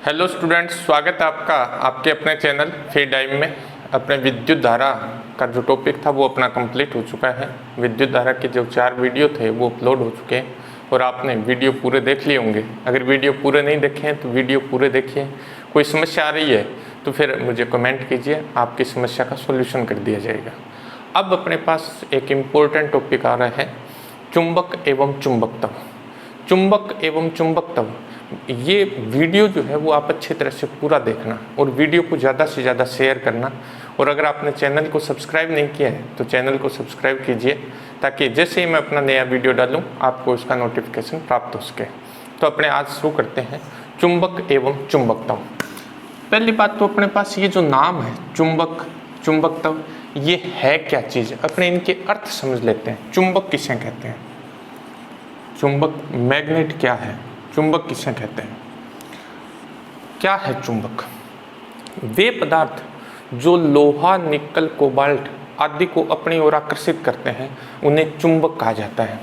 Hello students, स्वागत है आपका आपके अपने चैनल फ्री टाइम में। अपने विद्युत धारा का जो टॉपिक था वो अपना कंप्लीट हो चुका है। विद्युत धारा के जो 4 वीडियो थे वो अपलोड हो चुके हैं और आपने वीडियो पूरे देख लिए होंगे। अगर वीडियो पूरे नहीं देखे हैं तो वीडियो पूरे देखिए। कोई समस्या आ रही है तो फिर मुझे कमेंट कीजिए, आपकी समस्या का सॉल्यूशन कर दिया जाएगा। अब अपने पास एक इम्पोर्टेंट टॉपिक आ रहा है, चुंबक एवं चुंबकत्व। चुंबक एवं चुंबकत्व, ये वीडियो जो है वो आप अच्छी तरह से पूरा देखना और वीडियो को ज़्यादा से ज़्यादा शेयर करना। और अगर आपने चैनल को सब्सक्राइब नहीं किया है तो चैनल को सब्सक्राइब कीजिए, ताकि जैसे ही मैं अपना नया वीडियो डालूं आपको उसका नोटिफिकेशन प्राप्त हो सके। तो अपने आज शुरू करते हैं, चुंबक एवं चुंबकत्व। पहली बात तो अपने पास ये जो नाम है चुंबक, चुंबकत्व, ये है क्या चीज़, अपने इनके अर्थ समझ लेते हैं। चुंबक किसे कहते हैं, चुंबक मैग्नेट क्या है, चुंबक किसे कहते हैं, क्या है चुंबक। वे पदार्थ जो लोहा, निकल, कोबाल्ट आदि को अपनी ओर आकर्षित करते हैं उन्हें चुंबक कहा जाता है।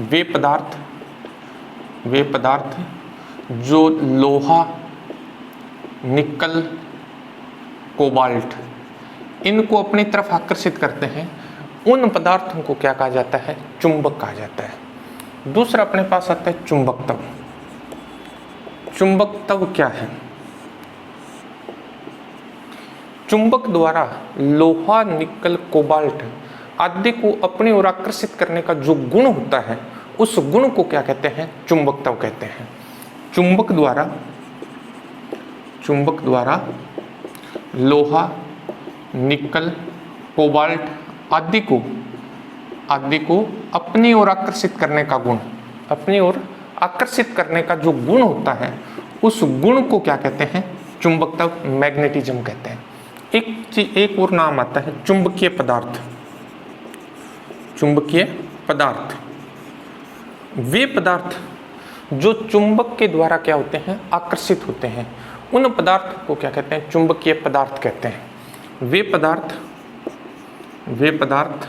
वे पदार्थ जो लोहा, निकल, कोबाल्ट इनको अपनी तरफ आकर्षित करते हैं उन पदार्थों को क्या कहा जाता है, चुंबक कहा जाता है। दूसरा अपने पास आता है चुंबकत्व। चुंबकत्व क्या है, चुंबक द्वारा लोहा, निकल, कोबाल्ट आदि को अपनी ओर आकर्षित करने का जो गुण होता है उस गुण को क्या कहते हैं, चुंबकत्व कहते हैं। चुंबक द्वारा लोहा, निकल, कोबाल्ट आदि को अपनी ओर आकर्षित करने का गुण, अपनी ओर आकर्षित करने का जो गुण होता है उस गुण को क्या कहते हैं, चुंबकत्व, मैग्नेटिज्म कहते हैं। एक और नाम आता है चुंबकीय पदार्थ। चुंबकीय पदार्थ, वे पदार्थ जो चुंबक के द्वारा क्या होते हैं, आकर्षित होते हैं, उन पदार्थों को क्या कहते हैं, चुंबकीय पदार्थ कहते हैं। वे पदार्थ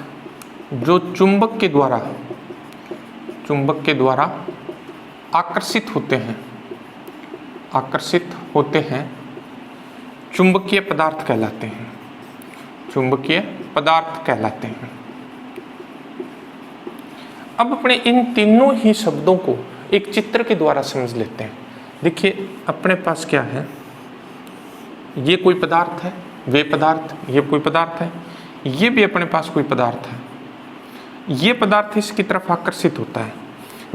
जो चुंबक के द्वारा आकर्षित होते हैं चुंबकीय पदार्थ कहलाते हैं, चुंबकीय पदार्थ कहलाते हैं। अब अपने इन तीनों ही शब्दों को एक चित्र के द्वारा समझ लेते हैं। देखिए अपने पास क्या है, ये कोई पदार्थ है, वे पदार्थ, ये कोई पदार्थ है, ये भी अपने पास कोई पदार्थ है। ये पदार्थ इसकी तरफ आकर्षित होता है,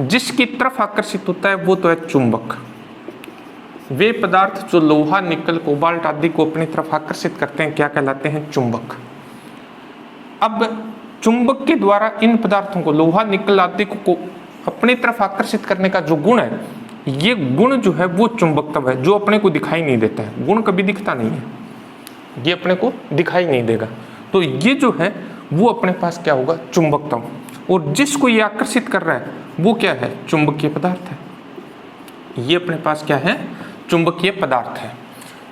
जिसकी तरफ आकर्षित होता है वो तो है चुंबक। वे पदार्थ जो लोहा, निकल, कोबाल्ट आदि को अपनी तरफ आकर्षित करते हैं क्या कहलाते हैं, चुंबक। अब चुंबक के द्वारा इन पदार्थों को, लोहा, निकल आदि को अपनी तरफ आकर्षित करने का जो गुण है, ये गुण जो है वो चुंबकत्व है, जो अपने को दिखाई नहीं देता है। गुण कभी दिखता नहीं है, ये अपने को दिखाई नहीं देगा। तो ये जो है वो अपने पास क्या होगा, चुंबकत्व। और जिसको ये आकर्षित कर रहा है वो क्या है, चुंबकीय पदार्थ है। ये अपने पास क्या है, चुंबकीय पदार्थ है।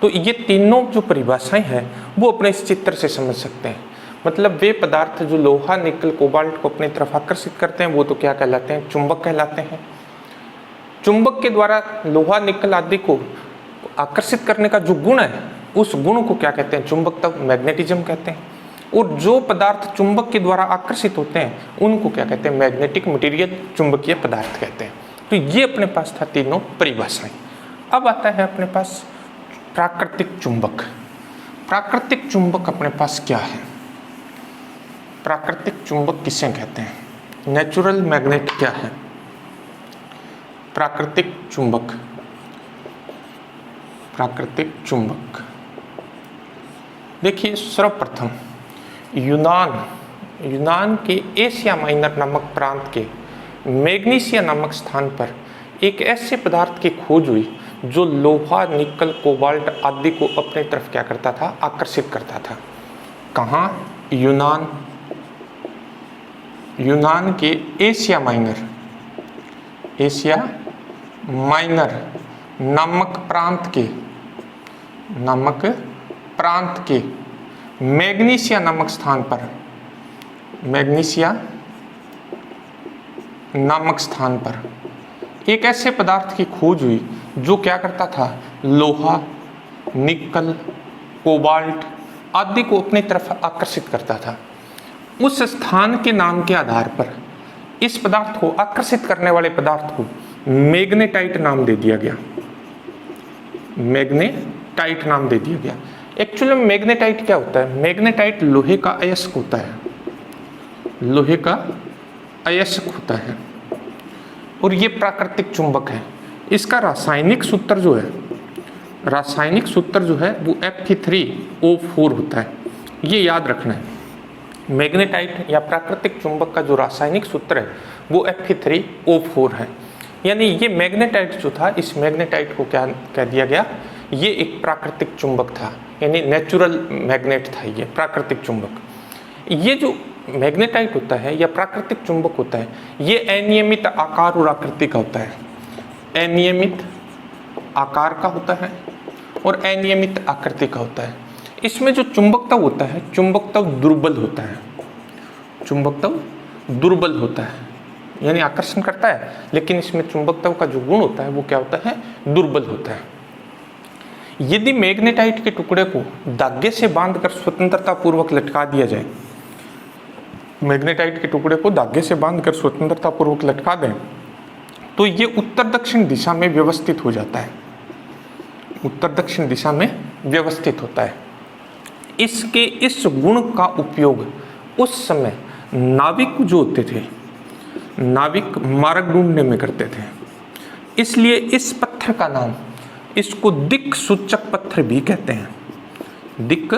तो ये तीनों जो परिभाषाएं हैं वो अपने इस चित्र से समझ सकते हैं। मतलब वे पदार्थ जो लोहा, निकल, कोबाल्ट को अपनी तरफ आकर्षित करते हैं वो तो क्या कहलाते हैं, चुंबक कहलाते हैं। चुंबक के द्वारा लोहा, निकल आदि को आकर्षित करने का जो गुण है उस गुण को क्या कहते हैं, चुंबकत्व, मैग्नेटिज्म कहते हैं। और जो पदार्थ चुंबक के द्वारा आकर्षित होते हैं उनको क्या कहते हैं, मैग्नेटिक मटेरियल, चुंबकीय पदार्थ कहते हैं। तो ये अपने पास था तीनों परिभाषाएं। अब आता है अपने पास प्राकृतिक चुंबक। प्राकृतिक चुंबक अपने पास क्या है, प्राकृतिक चुंबक किसे कहते हैं, नेचुरल मैग्नेट क्या है, प्राकृतिक चुंबक। प्राकृतिक चुंबक देखिए, सर्वप्रथम यूनान के एशिया माइनर नामक प्रांत के मैग्नीसिया नामक स्थान पर एक ऐसे पदार्थ की खोज हुई जो लोहा, निकल, कोबाल्ट आदि को अपनी तरफ क्या करता था, आकर्षित करता था। कहाँ, यूनान के एशिया माइनर नामक प्रांत के मैग्नीसिया नामक स्थान पर एक ऐसे पदार्थ की खोज हुई जो क्या करता था, लोहा, निकल, कोबाल्ट आदि को अपनी तरफ आकर्षित करता था। उस स्थान के नाम के आधार पर इस पदार्थ को आकर्षित करने वाले पदार्थ को मैग्नेटाइट नाम दे दिया गया। मैग्नेटाइट नाम दे दिया गया। एक्चुअली में मैग्नेटाइट क्या होता है? मैग्नेटाइट लोहे का अयस्क होता है, लोहे का अयस्क होता है और ये प्राकृतिक चुंबक है। इसका रासायनिक सूत्र जो है, रासायनिक सूत्र जो है वो Fe3O4 होता है। ये याद रखना है। मैग्नेटाइट या प्राकृतिक चुंबक का जो रासायनिक सूत्र है वो Fe3O4 है। यानी ये मैग्नेटाइट जो था, इस मैग्नेटाइट को क्या कह दिया गया? ये एक प्राकृतिक चुंबक था, यानी नेचुरल मैग्नेट था ये प्राकृतिक चुंबक। ये जो मैग्नेटाइट होता है या प्राकृतिक चुंबक होता है, ये अनियमित आकार और आकृति का होता है। अनियमित आकार का होता है और अनियमित आकृति का होता है। इसमें जो चुंबकत्व होता है, चुंबकत्व दुर्बल होता है। चुंबकत्व दुर्बल होता है, यानी आकर्षण करता है, लेकिन इसमें चुंबकत्व का जो गुण होता है वो क्या होता है? दुर्बल होता है। यदि मैग्नेटाइट के टुकड़े को धागे से बांधकर स्वतंत्रता पूर्वक लटका दिया जाए, मैग्नेटाइट के टुकड़े को धागे से बांधकर स्वतंत्रता पूर्वक लटका दें, तो ये उत्तर दक्षिण दिशा में व्यवस्थित हो जाता है। उत्तर दक्षिण दिशा में व्यवस्थित होता है। इसके इस गुण का उपयोग उस समय नाविक जो होते थे, नाविक मार्ग ढूंढने में करते थे। इसलिए इस पत्थर का नाम, इसको दिक् सूचक पत्थर भी कहते हैं। दिक्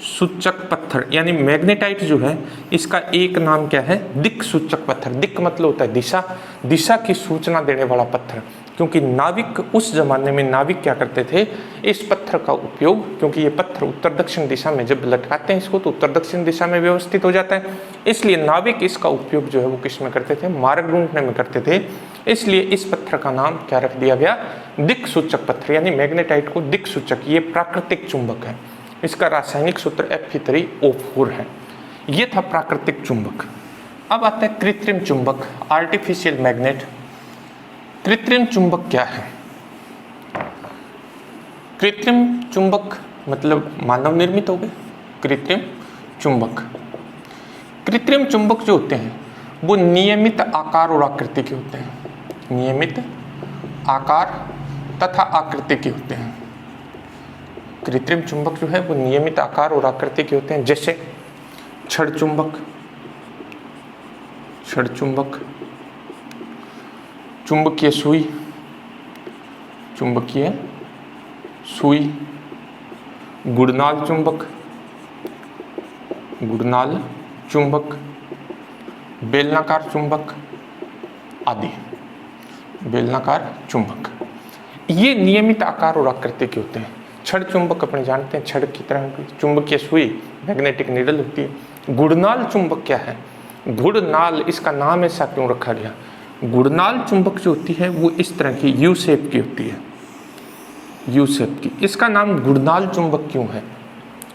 सूचक पत्थर, यानी मैग्नेटाइट जो है इसका एक नाम क्या है? दिक् सूचक पत्थर। दिक् मतलब होता है दिशा, दिशा की सूचना देने वाला पत्थर। क्योंकि नाविक उस जमाने में नाविक क्या करते थे? इस पत्थर का उपयोग, क्योंकि ये पत्थर उत्तर दक्षिण दिशा में जब लटकाते हैं इसको तो उत्तर दक्षिण दिशा में व्यवस्थित हो जाता है। इसलिए नाविक इसका उपयोग जो है वो किस में करते थे? मार्ग ढूंढने में करते थे। इसलिए इस पत्थर का नाम क्या रख दिया गया? दिक् सूचक पत्थर, यानी मैग्नेटाइट को दिक् सूचक। ये प्राकृतिक चुंबक है। इसका रासायनिक सूत्र Fe3O4 है। ये था प्राकृतिक चुंबक। अब आता है कृत्रिम चुंबक, आर्टिफिशियल मैग्नेट। कृत्रिम चुंबक क्या है? कृत्रिम चुंबक मतलब मानव निर्मित हो गए कृत्रिम चुंबक। कृत्रिम चुंबक जो होते हैं वो नियमित आकार और आकृति के होते हैं। नियमित आकार तथा आकृति के होते हैं। कृत्रिम चुंबक जो है वो नियमित आकार और आकृति के होते हैं। जैसे छड़ चुंबक, छड़ चुंबक, चुंबकीय सुई, चुंबकीय सुई, गुड़नाल चुंबक, गुड़नाल चुंबक, बेलनाकार चुंबक आदि। बेलनाकार चुंबक ये नियमित आकार और आकृति के होते हैं। छड़ चुंबक अपने जानते हैं, छड़ की तरह होती है। चुंबकीय सुई मैग्नेटिक नीडल होती है। गुड़नाल चुंबक क्या है? गुड़नाल, इसका नाम ऐसा क्यों रखा गया? गुड़नाल चुंबक जो होती है वो इस तरह की यू शेप की होती है, यू शेप की। इसका नाम गुड़नाल चुंबक क्यों है?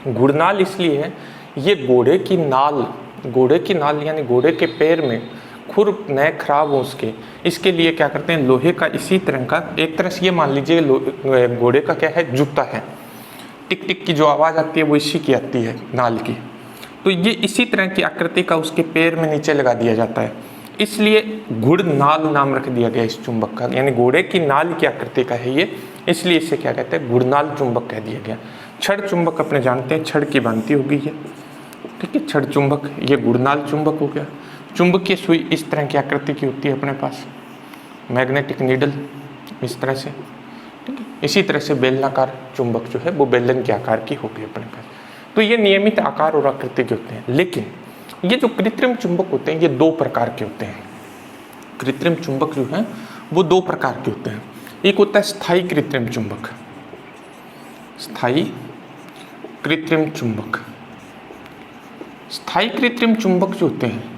गुड़नाल इसलिए है, ये घोड़े की नाल, घोड़े की नाल यानी घोड़े के पैर में खुर नए खराब हो उसके, इसके लिए क्या करते हैं? लोहे का इसी तरह का, एक तरह से ये मान लीजिए घोड़े का क्या है? जूता है। टिक टिक की जो आवाज़ आती है वो इसी की आती है, नाल की। तो ये इसी तरह की आकृति का उसके पैर में नीचे लगा दिया जाता है, इसलिए गुड़नाल नाम रख दिया गया इस चुंबक का। यानी घोड़े की नाल की आकृति का है ये, इसलिए इसे क्या कहते हैं? गुड़नाल चुंबक कह दिया गया। छड़ चुंबक अपने जानते हैं, छड़ की भांति होगी ये, ठीक है। छड़ चुंबक ये गुड़नाल चुंबक हो गया। चुंबकीय सुई इस तरह की आकृति की होती है अपने पास, मैग्नेटिक नीडल इस तरह से, ठीक है। इसी तरह से बेलनाकार चुंबक जो है वो बेलन के आकार की होगी अपने पास। तो ये नियमित आकार और आकृति के होते हैं। लेकिन ये जो कृत्रिम चुंबक होते हैं ये दो प्रकार के होते हैं। कृत्रिम चुंबक जो है वो दो प्रकार के होते हैं। एक होता है स्थायी कृत्रिम चुंबक, स्थायी कृत्रिम चुंबक। स्थायी कृत्रिम चुंबक जो होते हैं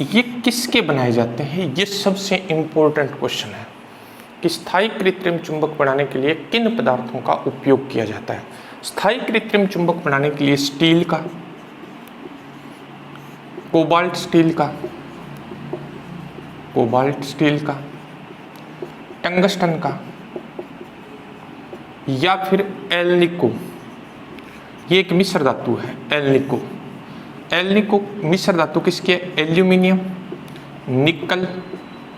ये किसके बनाए जाते हैं? ये सबसे इम्पोर्टेंट क्वेश्चन है कि स्थायी कृत्रिम चुंबक बनाने के लिए किन पदार्थों का उपयोग किया जाता है। स्थायी कृत्रिम चुंबक बनाने के लिए स्टील का, कोबाल्ट स्टील का, कोबाल्ट स्टील का, टंगस्टन का, या फिर एल्निको, ये एक मिश्र धातु है एल्निको। एल्निको मिश्र धातु किसकी है? एल्यूमिनियम, निकल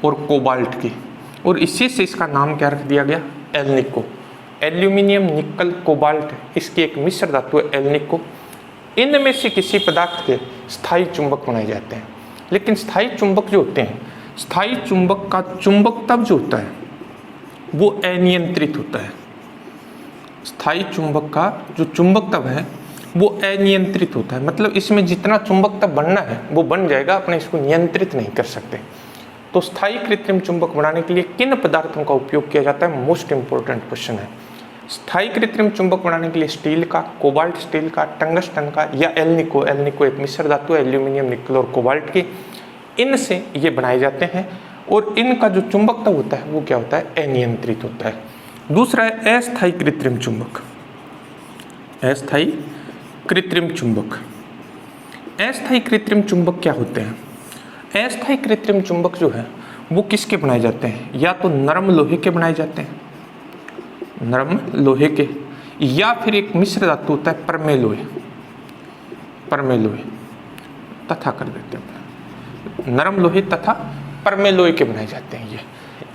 और कोबाल्ट की, और इसी से इसका नाम क्या रख दिया गया? एल्निको। एल्यूमिनियम, निकल, कोबाल्ट, इसकी एक मिश्र धातु है एल्निको। इनमें से किसी पदार्थ के स्थायी चुंबक बनाए जाते हैं। लेकिन स्थायी चुंबक जो होते हैं, स्थायी चुंबक का चुंबकत्व जो होता है वो अनियंत्रित होता है। स्थायी चुंबक का जो चुंबकत्व है वो अनियंत्रित होता है, मतलब इसमें जितना चुंबकत्व बनना है वो बन जाएगा, अपने इसको नियंत्रित नहीं कर सकते। तो स्थायी कृत्रिम चुंबक बनाने के लिए किन पदार्थों का उपयोग किया जाता है? मोस्ट इंपॉर्टेंट क्वेश्चन है। स्थायी कृत्रिम चुंबक बनाने के लिए स्टील का, कोबाल्ट स्टील का, टंगस्टन का या एल्निको, एल्निको एक मिश्र धातु है एल्यूमिनियम, निकल और कोबाल्ट की, इनसे ये बनाए जाते हैं। और इनका जो चुंबकत्व होता है वो क्या होता है? अनियंत्रित होता है। दूसरा है अस्थायी कृत्रिम चुंबक। अस्थायी कृत्रिम चुंबक, अस्थायी कृत्रिम चुंबक क्या होते हैं? अस्थायी कृत्रिम चुंबक जो है वो किसके बनाए जाते हैं? या तो नरम लोहे के बनाए जाते हैं, नरम लोहे के, या फिर एक मिश्र धातु होता है परमेलोय, परमेलोय तथा कर देते हैं, नरम लोहे तथा परमेलोय के बनाए जाते हैं। ये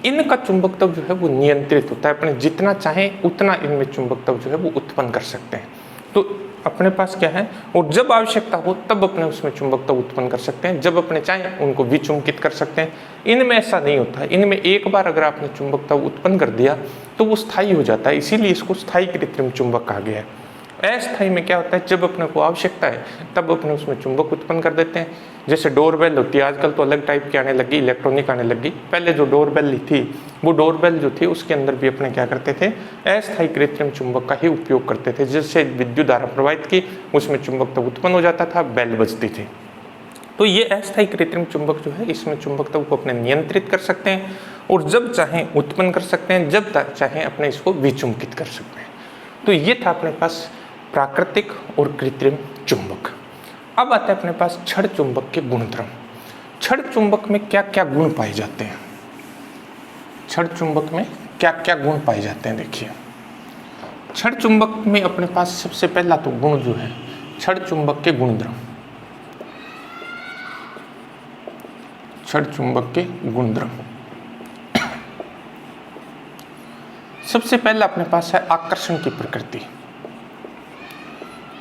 इनका चुंबकत्व जो है वो नियंत्रित होता है, अपने जितना चाहें उतना इनमें चुंबकत्व जो है वो उत्पन्न कर सकते हैं। तो अपने पास क्या है, और जब आवश्यकता हो तब अपने उसमें चुंबकत्व उत्पन्न कर सकते हैं, जब अपने चाहें उनको विचुंबित कर सकते हैं। इनमें ऐसा नहीं होता है, इनमें एक बार अगर आपने चुंबकत्व उत्पन्न कर दिया तो वो स्थायी हो जाता है, इसीलिए इसको स्थायी कृत्रिम चुंबक कहा गया है। अस्थायी में क्या होता है, जब अपने को आवश्यकता है तब अपने उसमें चुंबक उत्पन्न कर देते हैं। जैसे डोरबेल होती है, आजकल तो अलग टाइप की आने लगी, इलेक्ट्रॉनिक आने लगी। पहले जो डोरबेल थी वो डोरबेल जो थी उसके अंदर भी अपने क्या करते थे? अस्थायी कृत्रिम चुंबक का ही उपयोग करते थे, जिससे विद्युत धारा प्रवाहित की उसमें चुंबकत्व उत्पन्न हो जाता था, बेल बजती थी। तो ये अस्थायी कृत्रिम चुंबक जो है इसमें चुंबकत्व को अपने नियंत्रित कर सकते हैं, और जब चाहें उत्पन्न कर सकते हैं, जब चाहें अपने इसको विचुंबित कर सकते हैं। तो ये था अपने पास प्राकृतिक और कृत्रिम चुंबक। अब आता है अपने पास छड़ चुंबक के गुणधर्म। छड़ चुंबक में क्या क्या गुण पाए जाते हैं? छड़ चुंबक में क्या क्या गुण पाए जाते हैं? देखिए, छड़ चुंबक में अपने पास सबसे पहला तो गुण जो है छड़ चुंबक के गुणधर्म, छड़ चुंबक के गुणधर्म। सबसे पहला अपने पास है आकर्षण की प्रकृति।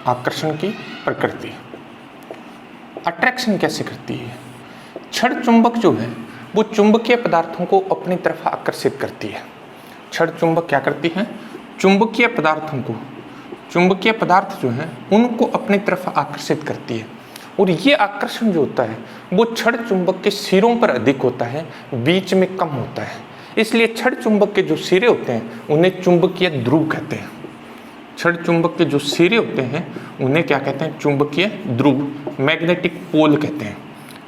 आकर्षण की प्रकृति, अट्रैक्शन कैसे करती है? छड़ चुंबक जो है वो चुंबकीय पदार्थों को अपनी तरफ आकर्षित करती है। छड़ चुंबक क्या करती है? चुंबकीय पदार्थों को, चुंबकीय पदार्थ जो है उनको अपनी तरफ आकर्षित करती है। और ये आकर्षण जो होता है वो छड़ चुंबक के सिरों पर अधिक होता है, बीच में कम होता है। इसलिए छड़ चुंबक के जो सिरे होते हैं उन्हें चुंबकीय ध्रुव कहते हैं। छड़ चुंबक के जो सिरे होते हैं उन्हें क्या कहते हैं? चुंबकीय ध्रुव, मैग्नेटिक पोल कहते हैं।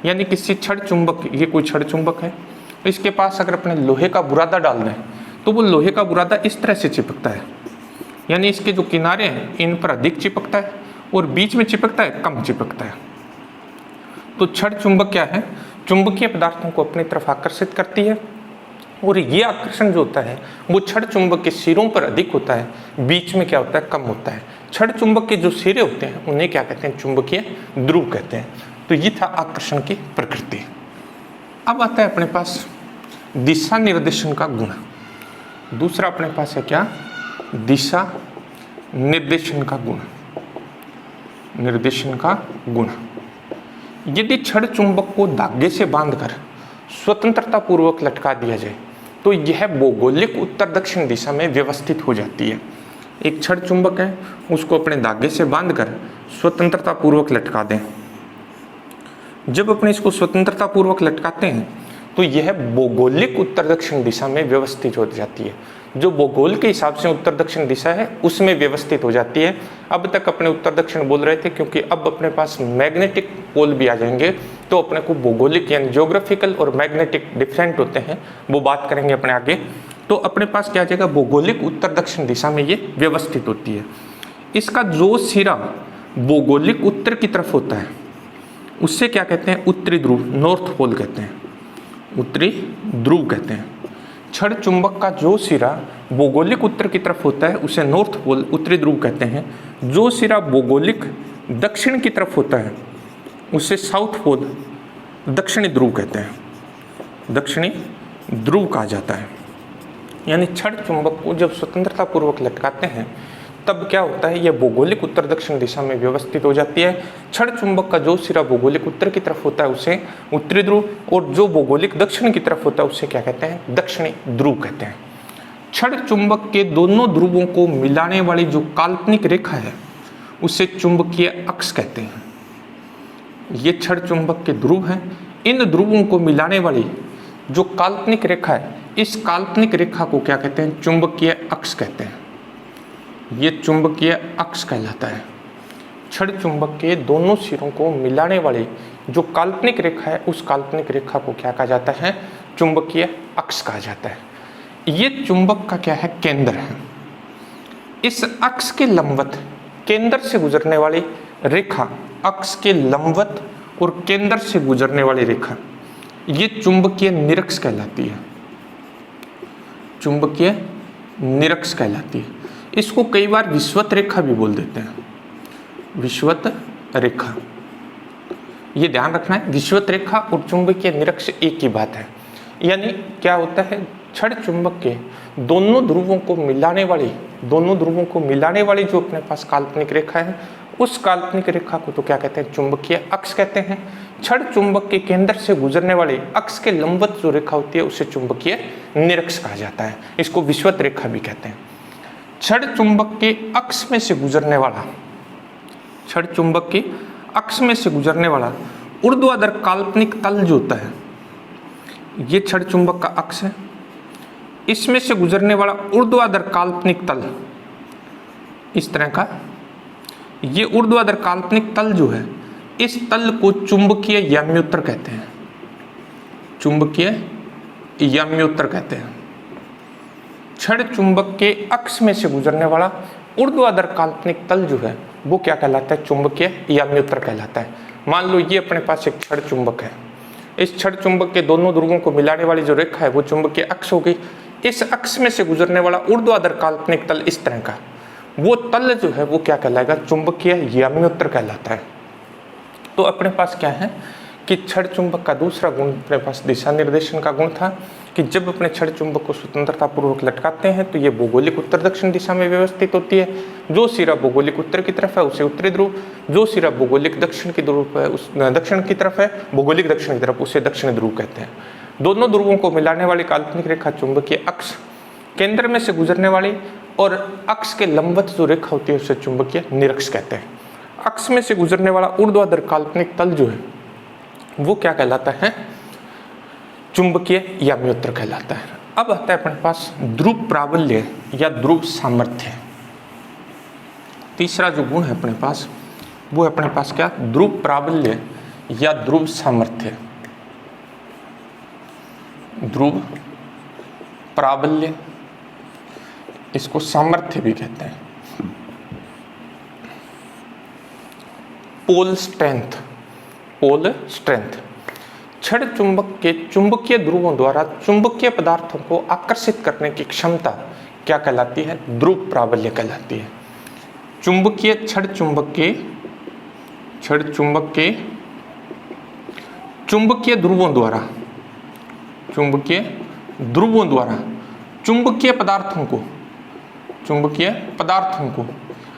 यानी किसी छड़ चुंबक, ये कोई छड़ चुंबक है, इसके पास अगर अपने लोहे का बुरादा डाल दें तो वो लोहे का बुरादा इस तरह से चिपकता है, यानी इसके जो किनारे हैं इन पर अधिक चिपकता है और बीच में चिपकता है कम चिपकता है। तो छड़ चुंबक क्या है? चुंबकीय पदार्थों को अपनी तरफ आकर्षित करती है, और ये आकर्षण जो होता है वो छड़ चुंबक के सिरों पर अधिक होता है, बीच में क्या होता है? कम होता है। छड़ चुंबक के जो सिरे होते हैं उन्हें क्या कहते हैं? चुंबकीय ध्रुव कहते हैं। तो ये था आकर्षण की प्रकृति। अब आता है अपने पास दिशा निर्देशन का गुण। दूसरा अपने पास है क्या? दिशा निर्देशन का गुण, निर्देशन का गुण। यदि छड़ चुंबक को धागे से बांधकर स्वतंत्रता पूर्वक लटका दिया जाए तो यह भौगोलिक उत्तर दक्षिण दिशा में व्यवस्थित हो जाती है। एक छड़ चुंबक है, उसको अपने धागे से बांधकर स्वतंत्रता पूर्वक लटका दें। जब अपने इसको स्वतंत्रता पूर्वक लटकाते हैं तो यह भौगोलिक उत्तर दक्षिण दिशा में व्यवस्थित हो जाती है। जो भूगोल के हिसाब से उत्तर दक्षिण दिशा है उसमें व्यवस्थित हो जाती है। अब तक अपने उत्तर दक्षिण बोल रहे थे, क्योंकि अब अपने पास मैग्नेटिक पोल भी आ जाएंगे तो अपने को भौगोलिक यानी ज्योग्राफिकल और मैग्नेटिक डिफरेंट होते हैं, वो बात करेंगे अपने आगे। तो अपने पास क्या आ जाएगा? भौगोलिक उत्तर दक्षिण दिशा में ये व्यवस्थित होती है। इसका जो सिरा भौगोलिक उत्तर की तरफ होता है उससे क्या कहते हैं? उत्तरी ध्रुव, नॉर्थ पोल कहते हैं, उत्तरी ध्रुव कहते हैं। छड़ चुंबक का जो सिरा भौगोलिक उत्तर की तरफ होता है उसे नॉर्थ पोल उत्तरी ध्रुव कहते हैं। जो सिरा भौगोलिक दक्षिण की तरफ होता है उसे साउथ पोल दक्षिणी ध्रुव कहते हैं, दक्षिणी ध्रुव कहा जाता है। यानी छड़ चुंबक को जब स्वतंत्रता पूर्वक लटकाते हैं तब क्या होता है, यह भौगोलिक उत्तर दक्षिण दिशा में व्यवस्थित हो जाती है। छड़ चुंबक का जो सिरा भौगोलिक उत्तर की तरफ होता है उसे उत्तरी ध्रुव, और जो भौगोलिक दक्षिण की तरफ होता है उसे क्या कहते हैं, दक्षिणी ध्रुव कहते हैं। छड़ चुंबक के दोनों ध्रुवों को मिलाने वाली जो काल्पनिक रेखा है उसे चुंबकीय अक्ष कहते हैं। ये छड़ चुंबक के ध्रुव हैं, इन ध्रुवों को मिलाने वाली जो काल्पनिक रेखा है, इस काल्पनिक रेखा को क्या कहते हैं, चुंबकीय अक्ष कहते हैं। ये चुंबकीय अक्ष कहलाता है। छड़ चुंबक के दोनों सिरों को मिलाने वाली जो काल्पनिक रेखा है उस काल्पनिक रेखा को क्या कहा जाता है, चुंबकीय अक्ष कहा जाता है। ये चुंबक का क्या है, केंद्र है। इस अक्ष के लंबवत केंद्र से गुजरने वाली रेखा, अक्ष के लंबवत और केंद्र से गुजरने वाली रेखा, ये चुंबकीय निरक्ष कहलाती है, चुंबकीय निरक्ष कहलाती है। इसको कई बार विषुवत रेखा भी बोल देते हैं, विषुवत रेखा। ये ध्यान रखना है, विषुवत रेखा और चुंबकीय निरक्ष एक ही बात है। यानी क्या होता है, छड़ चुंबक के दोनों ध्रुवों को मिलाने वाली जो अपने पास काल्पनिक रेखा है उस काल्पनिक रेखा को तो क्या कहते हैं, चुंबकीय अक्ष कहते हैं। छड़ चुंबक के केंद्र से गुजरने वाले अक्ष के लंबवत जो रेखा होती है उसे चुंबकीय निरक्ष कहा जाता है। इसको विषुवत रेखा भी कहते हैं। छड़ चुंबक के अक्ष में से गुजरने वाला, छड़ चुंबक के अक्ष में से गुजरने वाला ऊर्ध्वाधर काल्पनिक तल जो होता है, ये छड़ चुंबक का अक्ष है। इसमें से गुजरने वाला ऊर्ध्वाधर काल्पनिक तल इस तरह का, ये ऊर्ध्वाधर काल्पनिक तल जो है, इस तल को चुंबकीय याम्योत्तर कहते हैं, चुंबकीय याम्योत्तर कहते हैं। छड़ चुंबक के अक्ष में से गुजरने वाला ऊर्ध्वाधर काल्पनिक तल जो है वो क्या कहलाता है, चुंबकीय याम्योत्तर कहलाता है। मान लो ये अपने पास एक छड़ चुंबक है, इस छड़ चुंबक के दोनों ध्रुवों को मिलाने वाली जो रेखा है वो चुंबकीय अक्ष हो गई। इस अक्ष में से गुजरने वाला ऊर्ध्वाधर काल्पनिक तल इस तरह का, वो तल जो है वो क्या कहलाएगा, चुंबकीय याम्योत्तर कहलाता है। तो अपने पास क्या है कि छड़ चुंबक का दूसरा गुण अपने पास दिशा निर्देशन का गुण था कि जब अपने छड़ चुंबक को स्वतंत्रता पूर्वक लटकाते हैं तो ये भौगोलिक उत्तर दक्षिण दिशा में व्यवस्थित होती है। जो सिरा भौगोलिक उत्तर की तरफ है उसे उत्तरी ध्रुव, जो सिरा भौगोलिक दक्षिण की ध्रुव है उस दक्षिण की तरफ है, भौगोलिक दक्षिण की तरफ, उसे दक्षिण ध्रुव कहते हैं। दोनों ध्रुवों को मिलाने वाली काल्पनिक रेखा चुंबकीय अक्ष, केंद्र में से गुजरने वाली और अक्ष के लंबवत जो रेखा होती है उसे चुंबकीय निरक्ष कहते हैं। अक्ष में से गुजरने वाला ऊर्ध्वाधर काल्पनिक तल जो है वो क्या कहलाता है, चुंबकीय याम्योत्तर कहलाता है। अब आता है अपने पास ध्रुव प्राबल्य या ध्रुव सामर्थ्य। तीसरा जो गुण है अपने पास वो है अपने पास क्या, ध्रुव प्राबल्य या ध्रुव सामर्थ्य। ध्रुव प्राबल्य, इसको सामर्थ्य भी कहते हैं। Pole strength, pole strength. छड़ चुंबक के चुंबकीय ध्रुवों द्वारा चुंबकीय पदार्थों को आकर्षित करने की क्षमता क्या कहलाती है, ध्रुव प्राबल्य कहलाती है। चुंबकीय छड़ चुंबक के चुंबकीय ध्रुवों द्वारा चुंबकीय पदार्थों को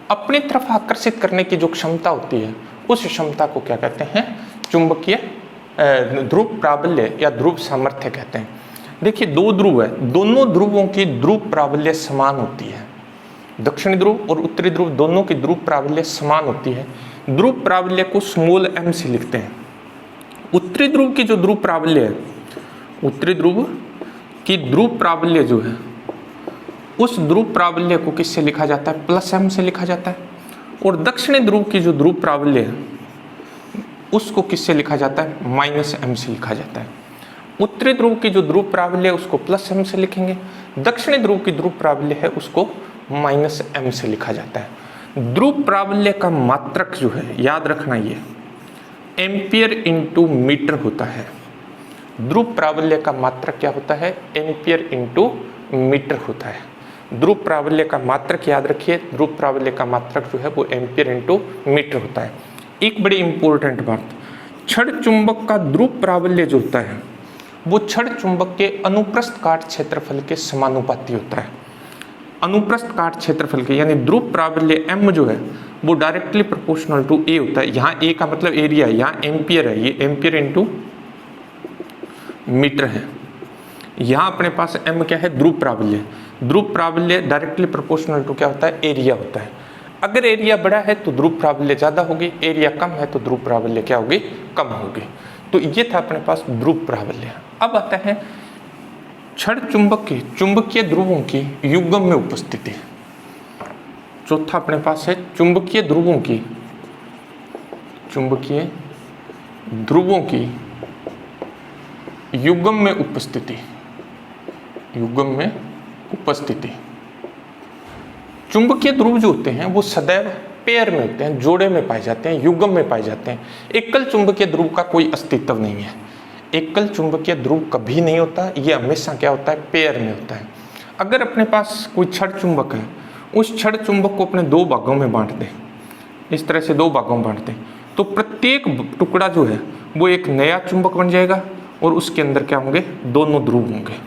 अपनी तरफ आकर्षित करने की जो क्षमता होती है उस क्षमता को क्या कहते हैं, चुंबकीय ध्रुव प्राबल्य या ध्रुव सामर्थ्य कहते हैं। देखिए दो ध्रुव है, दोनों ध्रुवों की ध्रुव प्राबल्य समान होती है। दक्षिणी ध्रुव और उत्तरी ध्रुव दोनों की ध्रुव प्राबल्य समान होती है। ध्रुव प्राबल्य को स्मॉल m से लिखते हैं। उत्तरी ध्रुव की जो ध्रुव प्राबल्य है, उत्तरी ध्रुव की ध्रुव प्राबल्य जो है उस ध्रुव प्राबल्य को किससे लिखा जाता है, +m से लिखा जाता है। और दक्षिणी ध्रुव की जो ध्रुव प्राबल्य है उसको किससे लिखा जाता है, -m से लिखा जाता है। उत्तरी ध्रुव की जो ध्रुव प्राबल्य है उसको +m से लिखेंगे, दक्षिणी ध्रुव की ध्रुव प्राबल्य है उसको -m से लिखा जाता है। ध्रुव प्राबल्य का मात्रक जो है, याद रखना, ये एम्पियर × मीटर होता है। ध्रुव प्राबल्य का मात्रक क्या होता है? एम्पियर इंटू मीटर होता है। ध्रुव प्राबल्य का मात्रक याद रखिए, ध्रुव प्राबल्य का मात्रक जो है वो एम्पियर इंटू मीटर होता है। एक बड़ी इंपॉर्टेंट बात, छड़ चुंबक का ध्रुव प्राबल्य जो होता है वो छड़ चुंबक के अनुप्रस्थ काट क्षेत्रफल के समानुपाती होता है। अनुप्रस्थ काट क्षेत्रफल के, यानी ध्रुव प्राबल्य m जो है वो डायरेक्टली प्रोपोर्शनल टू a होता है। यहाँ a का मतलब एरिया है, यहाँ एम्पियर है, ये एम्पियर इंटू मीटर है। यहाँ अपने पास m क्या है? ध्रुव प्राबल्य। ध्रुव प्राबल्य डायरेक्टली प्रोपोर्शनल टू क्या होता है? एरिया होता है। अगर एरिया बड़ा है तो ध्रुव प्राबल्य ज्यादा होगी, एरिया कम है तो ध्रुव प्राबल्य क्या होगी? कम होगी। तो ये था अपने पास ध्रुव प्राबल्य। अब आता है छड़ चुंबक के चुंबकीय ध्रुवों की युग्म में उपस्थिति। चौथा अपने पास है चुंबकीय ध्रुवों की युग्म में उपस्थिति। युग्म में उपस्थिति। चुंबकीय ध्रुव जो होते हैं वो सदैव पेयर में होते हैं, जोड़े में पाए जाते हैं, युग्म में पाए जाते हैं। एकल चुंबकीय ध्रुव का कोई अस्तित्व नहीं है। एकल चुंबकीय ध्रुव कभी नहीं होता, ये हमेशा क्या होता है? पेयर में होता है। अगर अपने पास कोई छड़ चुंबक है, उस छड़ चुंबक को अपने दो भागों में बांट दें, इस तरह से दो भागों में बांट दें, तो प्रत्येक टुकड़ा जो है वो एक नया चुंबक बन जाएगा और उसके अंदर क्या होंगे? दोनों ध्रुव होंगे।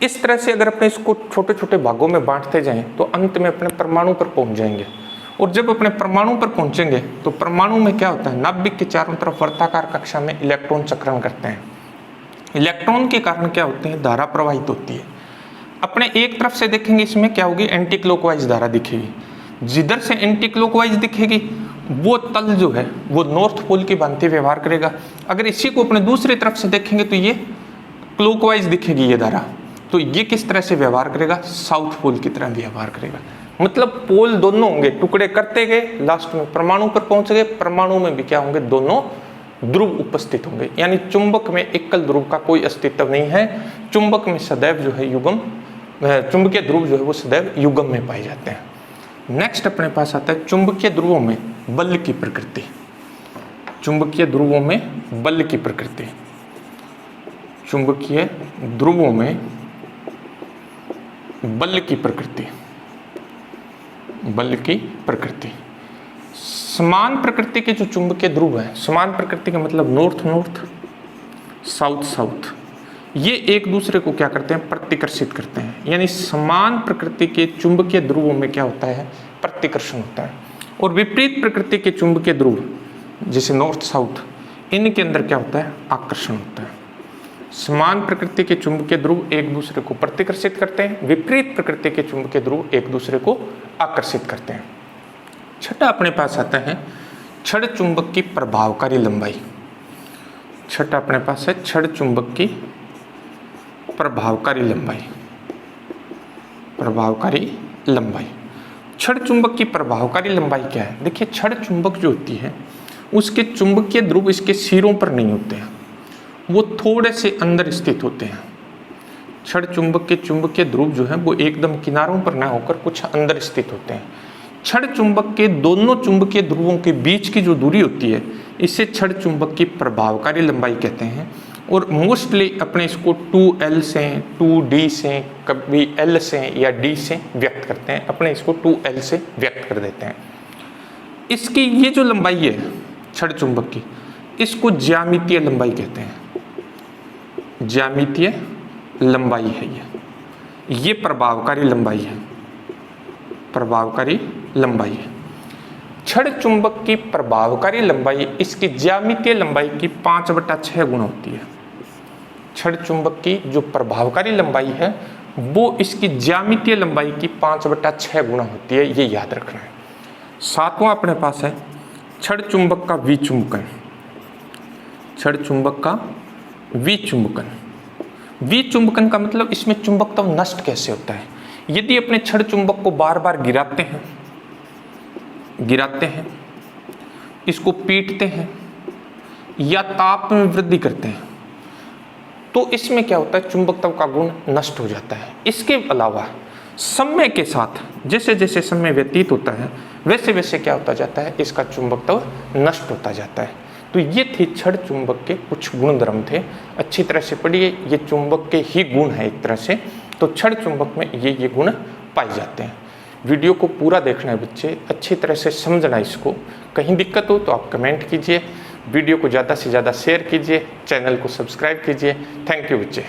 इस तरह से अगर अपने इसको छोटे छोटे भागों में बांटते जाएं तो अंत में अपने परमाणु पर पहुंच जाएंगे। और जब अपने परमाणु पर पहुंचेंगे तो परमाणु में क्या होता है? नाभिक के चारों तरफ वर्ताकार कक्षा में इलेक्ट्रॉन चक्रण करते हैं। इलेक्ट्रॉन के कारण क्या होते हैं? धारा प्रवाहित होती है। अपने एक तरफ से देखेंगे इसमें क्या होगी? एंटी क्लॉकवाइज धारा दिखेगी। जिधर से एंटी क्लॉकवाइज दिखेगी वो तल जो है वो नॉर्थ पोल की भांति व्यवहार करेगा। अगर इसी को अपने दूसरी तरफ से देखेंगे तो ये क्लॉकवाइज दिखेगी ये धारा, तो ये किस तरह से व्यवहार करेगा? साउथ पोल की तरह व्यवहार करेगा। मतलब पोल दोनों होंगे, टुकड़े करते गए, लास्ट में परमाणु पर पहुंच गए, परमाणु में भी क्या होंगे? दोनों ध्रुव उपस्थित होंगे। यानी चुंबक में एकल ध्रुव का कोई अस्तित्व नहीं है। चुंबक में सदैव जो है युग्म, चुंबकीय ध्रुव जो है वो सदैव युग्म में पाए जाते हैं। नेक्स्ट अपने पास आता है चुंबकीय ध्रुवों में बल की प्रकृति। चुंबकीय ध्रुवों में बल की प्रकृति। चुंबकीय ध्रुवों में बल की प्रकृति। बल की प्रकृति। समान प्रकृति के जो चुंबकीय ध्रुव है, समान प्रकृति का मतलब नॉर्थ नॉर्थ, साउथ साउथ, ये एक दूसरे को क्या करते हैं? प्रतिकर्षित करते हैं। यानी समान प्रकृति के चुंबकीय ध्रुवों में क्या होता है? प्रतिकर्षण होता है। और विपरीत प्रकृति के चुंबकीय ध्रुव जैसे नॉर्थ साउथ, इनके अंदर क्या होता है? आकर्षण होता है। समान प्रकृति के चुंबकीय ध्रुव एक दूसरे को प्रतिकर्षित करते हैं, विपरीत प्रकृति के चुंबकीय ध्रुव एक दूसरे को आकर्षित करते हैं। छठा अपने पास आता है छड़ चुंबक की प्रभावकारी लंबाई। छठा अपने पास है छड़ चुंबक की प्रभावकारी लंबाई। प्रभावकारी लंबाई। छड़ चुंबक की प्रभावकारी लंबाई क्या है? देखिए, छड़ चुंबक जो होती है उसके चुंबकीय ध्रुव इसके सिरों पर नहीं होते हैं, वो थोड़े से अंदर स्थित होते हैं। छड़ चुंबक के चुंबकीय ध्रुव जो है वो एकदम किनारों पर ना होकर कुछ अंदर स्थित होते हैं। छड़ चुंबक के दोनों चुंबकीय ध्रुवों के बीच की जो दूरी होती है इसे छड़ चुंबक की प्रभावकारी लंबाई कहते हैं। और मोस्टली अपने इसको 2L से, 2D से, कभी L से या D से व्यक्त करते हैं। अपने इसको 2L से व्यक्त कर देते हैं। इसकी ये जो लंबाई है छड़ चुंबक की, इसको ज्यामितीय लंबाई कहते हैं। ज्यामितीय लंबाई है ये प्रभावकारी लंबाई है। प्रभावकारी लंबाई है। छड़ चुंबक की प्रभावकारी लंबाई इसकी ज्यामितीय लंबाई की 5/6 गुना होती है। छड़ चुंबक की जो प्रभावकारी लंबाई है वो इसकी ज्यामितीय लंबाई की 5/6 गुना होती है, ये याद रखना है। सातवां अपने पास है छड़ चुंबक का विचुंबकन। छड़ चुंबक का विचुंबकन। विचुंबकन का मतलब इसमें चुंबकत्व नष्ट कैसे होता है? यदि अपने छड़ चुंबक को बार बार गिराते हैं, इसको पीटते हैं या ताप में वृद्धि करते हैं तो इसमें क्या होता है? चुंबकत्व का गुण नष्ट हो जाता है। इसके अलावा समय के साथ जैसे जैसे समय व्यतीत होता है वैसे वैसे क्या होता जाता है? इसका चुंबकत्व नष्ट होता जाता है। तो ये थे क्षण चुंबक के कुछ गुण धर्म थे। अच्छी तरह से पढ़िए, ये चुंबक के ही गुण है एक तरह से। तो क्षण चुंबक में ये गुण पाए जाते हैं। वीडियो को पूरा देखना है बच्चे, अच्छी तरह से समझना इसको। कहीं दिक्कत हो तो आप कमेंट कीजिए, वीडियो को ज़्यादा से ज़्यादा शेयर कीजिए, चैनल को सब्सक्राइब कीजिए। थैंक यू बच्चे।